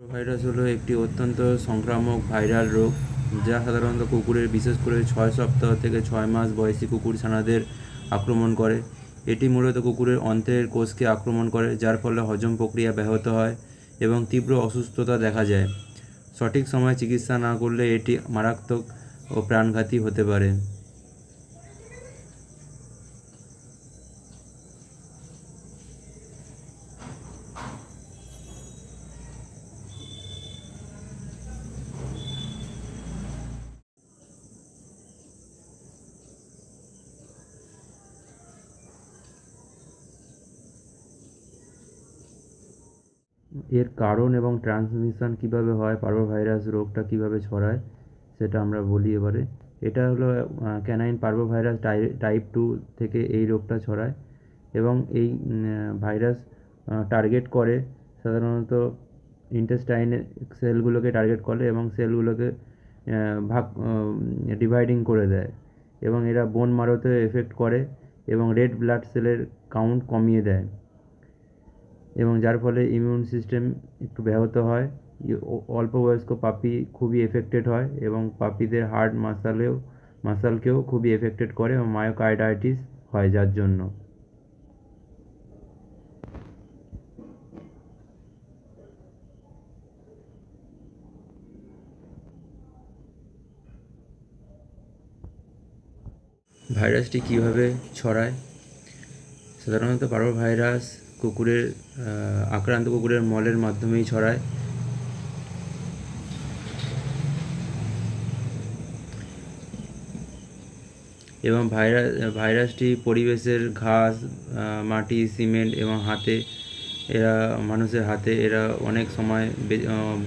Virus হলো একটি অত্যন্ত সংক্রামক ভাইরাল রোগ যা সাধারণত কুকুরের, বিশেষ করে 6 সপ্তাহ থেকে 6 মাস বয়সী কুকুর ছানাদের আক্রমণ করে। এটি মূলত কুকুরের অন্ত্রের কোষকে আক্রমণ করে, যার ফলে হজম প্রক্রিয়া ব্যাহত হয় এবং তীব্র অসুস্থতা দেখা যায়। সঠিক সময়ে চিকিৎসা না করলে এটি মারাত্মক ও প্রাণঘাতী হতে পারে। এর কারণ এবং ট্রান্সমিশন কিভাবে হয়, পার্ভোভাইরাস রোগটা কিভাবে ছড়ায় সেটা আমরা বলি এবারে। এটা হলো ক্যানাইন পার্ভোভাইরাস টাইপ 2 থেকে এই রোগটা ছড়ায় এবং এই ভাইরাস টার্গেট করে সাধারণত ইন্টেস্টাইনের সেলগুলোকে টার্গেট করে এবং সেলগুলোকে ডিভাইডিং করে দেয় এবং এরা বোন মারোতে এফেক্ট করে এবং রেড ব্লাড সেলের কাউন্ট কমিয়ে দেয় এবং যার ফলে ইমিউন সিস্টেম একটু ব্যাহত হয়। অল্প বয়স্ক পাপি খুবই এফেক্টেড হয় এবং পাপিদের হার্ট মাসালকেও খুবই এফেক্টেড করে এবং মায়োকার্ডাইটিস হয় যার জন্য। ভাইরাসটি কিভাবে ছড়ায়? সাধারণত পার্ভোভাইরাস আক্রান্ত কুকুরের মলের মাধ্যমেই ছড়ায় এবং ভাইরাসটি পরিবেশের ঘাস, মাটি, সিমেন্ট এবং মানুষের হাতে এরা অনেক সময়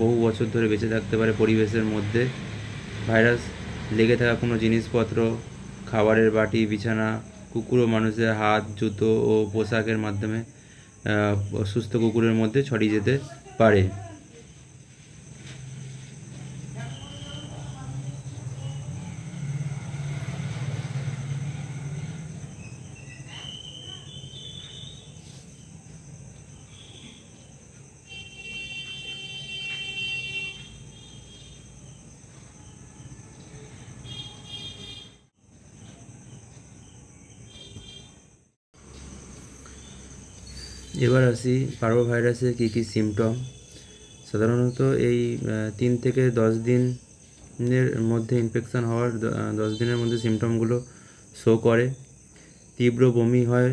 বহু বছর ধরে বেঁচে থাকতে পারে পরিবেশের মধ্যে। ভাইরাস লেগে থাকা কোনো জিনিসপত্র, খাবারের বাটি, বিছানা, কুকুর ও মানুষের হাত, জুতো ও পোশাকের মাধ্যমে সুস্থ কুকুরের মধ্যে ছড়িয়ে যেতে পারে। এবার আসি পার্ভোভাইরাসের কী কী সিমটম। সাধারণত এই 3 থেকে 10 দিনের মধ্যে ইনফেকশান হওয়ার 10 দিনের মধ্যে সিমটমগুলো শো করে। তীব্র বমি হয়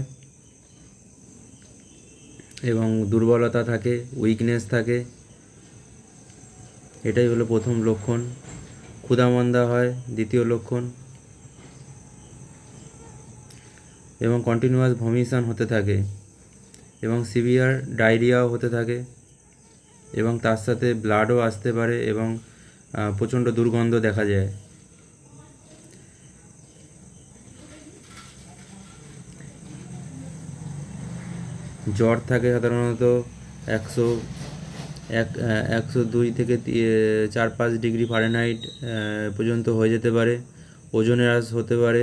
এবং দুর্বলতা থাকে, উইকনেস থাকে, এটাই হলো প্রথম লক্ষণ। ক্ষুধামন্দা হয় দ্বিতীয় লক্ষণ এবং কন্টিনিউয়াস ভমিশন হতে থাকে এবং সিভিয়ার ডায়রিয়াও হতে থাকে এবং তার সাথে ব্লাডও আসতে পারে এবং প্রচণ্ড দুর্গন্ধ দেখা যায়। জ্বর থাকে সাধারণত 102 থেকে 4-5 ডিগ্রি ফারেনহাইট পর্যন্ত হয়ে যেতে পারে। ওজনে হ্রাস হতে পারে,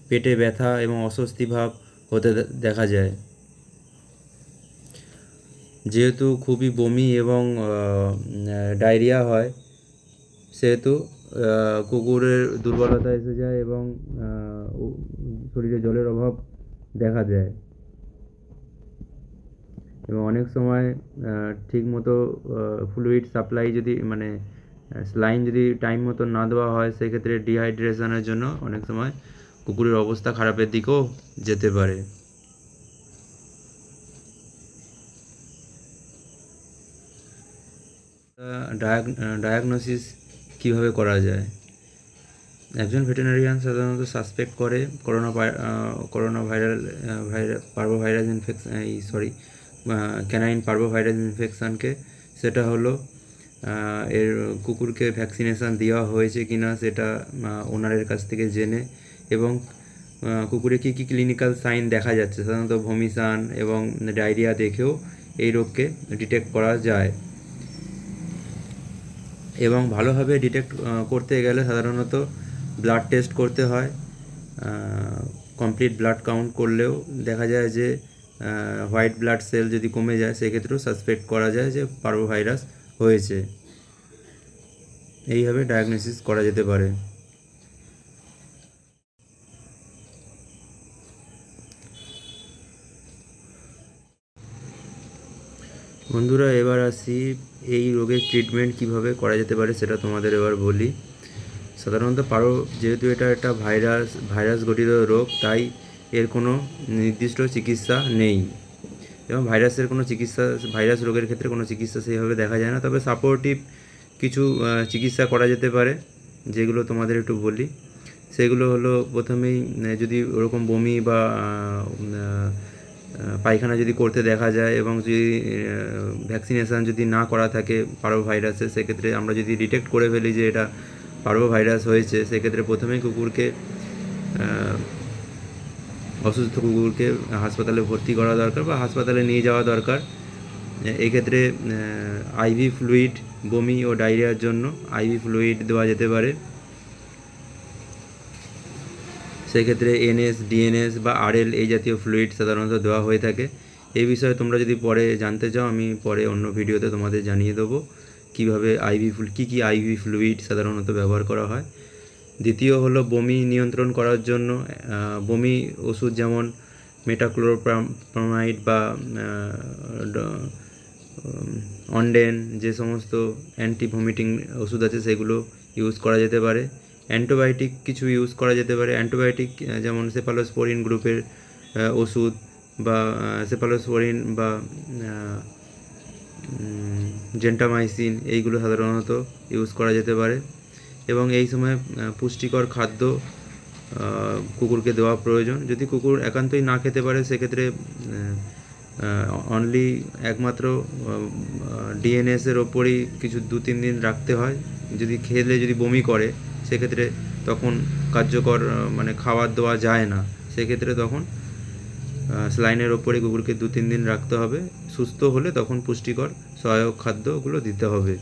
পেটে ব্যথা এবং অস্বস্তি ভাব হতে দেখা যায়। যেহেতু খুবই বমি এবং ডায়রিয়া হয়, সেহেতু কুকুরের দুর্বলতা এসে যায় এবং শরীরে জলের অভাব দেখা দেয় এবং অনেক সময় ঠিকমতো ফ্লুইড সাপ্লাই স্যালাইন যদি টাইম মতো না দেওয়া হয়, সেক্ষেত্রে ডিহাইড্রেশনের জন্য অনেক সময় কুকুরের অবস্থা খারাপের দিকেও যেতে পারে। ডায়াগনোসিস কীভাবে করা যায়? একজন ভেটেরিনারিয়ান সাধারণত সাসপেক্ট করে পার্ভোভাইরাস ক্যানাইন পার্ভোভাইরাস ইনফেকশানকে। সেটা হলো এর কুকুরকে ভ্যাকসিনেশান দেওয়া হয়েছে কি না সেটা ওনারের কাছ থেকে জেনে এবং কুকুরে কী কী ক্লিনিক্যাল সাইন দেখা যাচ্ছে, সাধারণত ভমিশন এবং ডায়রিয়া দেখেও এই রোগকে ডিটেক্ট করা যায় এবং ভালোভাবে ডিটেক্ট করতে গেলে সাধারণত ব্লাড টেস্ট করতে হয়। কমপ্লিট ব্লাড কাউন্ট করলেও দেখা যায় যে হোয়াইট ব্লাড সেল যদি কমে যায়, সেক্ষেত্রেও সাসপেক্ট করা যায় যে পার্ভোভাইরাস হয়েছে। এইভাবে ডায়াগনোসিস করা যেতে পারে। বন্ধুরা, এবার আসি এই রোগের ট্রিটমেন্ট কিভাবে করা যেতে পারে সেটা তোমাদের এবার বলি। সাধারণত যেহেতু এটা একটা ভাইরাস গঠিত রোগ, তাই এর কোনো নির্দিষ্ট চিকিৎসা নেই এবং ভাইরাস রোগের ক্ষেত্রে কোনো চিকিৎসা সেইভাবে দেখা যায় না। তবে সাপোর্টিভ কিছু চিকিৎসা করা যেতে পারে, যেগুলো তোমাদের একটু বলি। সেগুলো হলো, প্রথমেই যদি ওরকম বমি বা পায়খানা যদি করতে দেখা যায় এবং যদি ভ্যাকসিনেশান যদি না করা থাকে পারোভাইরাসের, সেক্ষেত্রে আমরা যদি ডিটেক্ট করে ফেলি যে এটা পারোভাইরাস হয়েছে, সেক্ষেত্রে প্রথমেই অসুস্থ কুকুরকে হাসপাতালে ভর্তি করা দরকার বা হাসপাতালে নিয়ে যাওয়া দরকার। এক্ষেত্রে আইভি ফ্লুইড, বমি ও ডায়রিয়ার জন্য আইভি ফ্লুইড দেওয়া যেতে পারে। সেক্ষেত্রে এনএস, ডিএনএস বা আরএল এই জাতীয় ফ্লুইড সাধারণত দেওয়া হয়ে থাকে। এই বিষয়ে তোমরা যদি পরে জানতে চাও, আমি পরে অন্য ভিডিওতে তোমাদের জানিয়ে দেবো কীভাবে কী আইভি ফ্লুইড সাধারণত ব্যবহার করা হয়। দ্বিতীয় হলো, বমি নিয়ন্ত্রণ করার জন্য বমি ওষুধ যেমন মেটাক্লোপ্রামাইড বা অনডেন, যে সমস্ত অ্যান্টি ভমিটিং ওষুধ আছে সেগুলো ইউজ করা যেতে পারে। অ্যান্টিবায়োটিক কিছু ইউজ করা যেতে পারে। অ্যান্টিবায়োটিক যেমন সেফালোস্পোরিন গ্রুপের ওষুধ বা সেফালোস্পোরিন বা জেন্টামাইসিন, এইগুলো সাধারণত ইউজ করা যেতে পারে। এবং এই সময় পুষ্টিকর খাদ্য কুকুরকে দেওয়া প্রয়োজন। যদি কুকুর একান্তই না খেতে পারে, সেক্ষেত্রে একমাত্র ডিএনএসের ওপরই কিছু 2-3 দিন রাখতে হয়। যদি বমি করে, সেক্ষেত্রে তখন কার্যকর খাবার দেওয়া যায় না। সেক্ষেত্রে তখন স্যালাইনের ওপরে কুকুরকে 2-3 দিন রাখতে হবে। সুস্থ হলে তখন পুষ্টিকর সহায়ক খাদ্যগুলো দিতে হবে।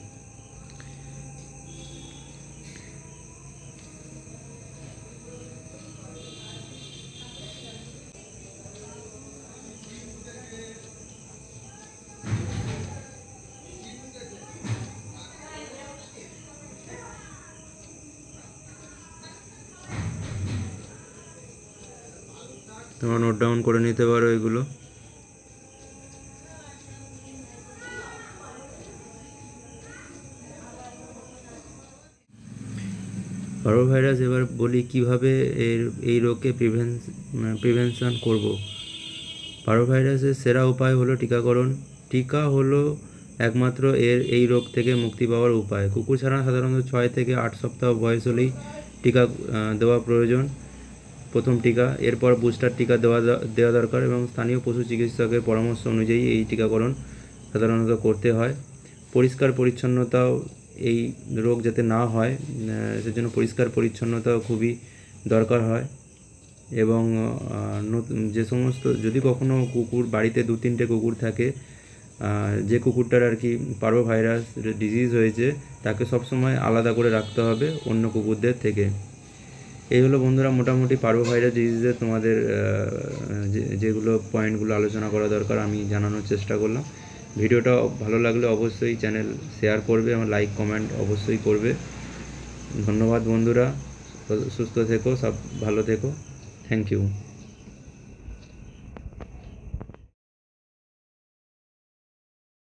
তোমরা নোট ডাউন করে নিতে পারো এগুলো। পারোভাইরাস, এবার বলি কিভাবে এই রোগকে প্রিভেনশন করব। পারোভাইরাসের সেরা উপায় হলো টিকাকরণ। টিকা হলো একমাত্র এই রোগ থেকে মুক্তি পাওয়ার উপায়। কুকুর ছাড়া সাধারণত 6 থেকে 8 সপ্তাহ বয়স হলেই টিকা দেওয়া প্রয়োজন, প্রথম টিকা। এরপর বুস্টার টিকা দেওয়া দরকার এবং স্থানীয় পশু চিকিৎসকের পরামর্শ অনুযায়ী এই টিকাকরণ সাধারণত করতে হয়। পরিষ্কার পরিচ্ছন্নতাও, এই রোগ যাতে না হয় সেজন্য পরিষ্কার পরিচ্ছন্নতাও খুবই দরকার হয়। এবং যদি কখনো বাড়িতে 2-3টে কুকুর থাকে, যে কুকুরটার আর কি পারোভাইরাস ডিজিজ হয়েছে, তাকে সবসময় আলাদা করে রাখতে হবে অন্য কুকুরদের থেকে। এই হলো বন্ধুরা মোটামুটি পারোভাইরাস ডিজিজের তোমাদের যেগুলো পয়েন্টগুলো আলোচনা করা দরকার আমি জানানোর চেষ্টা করলাম। ভিডিওটা ভালো লাগলে অবশ্যই চ্যানেল শেয়ার করবে এবং লাইক কমেন্ট অবশ্যই করবে। ধন্যবাদ বন্ধুরা, সুস্থ থেকো, সব ভালো থেকো। Thank you.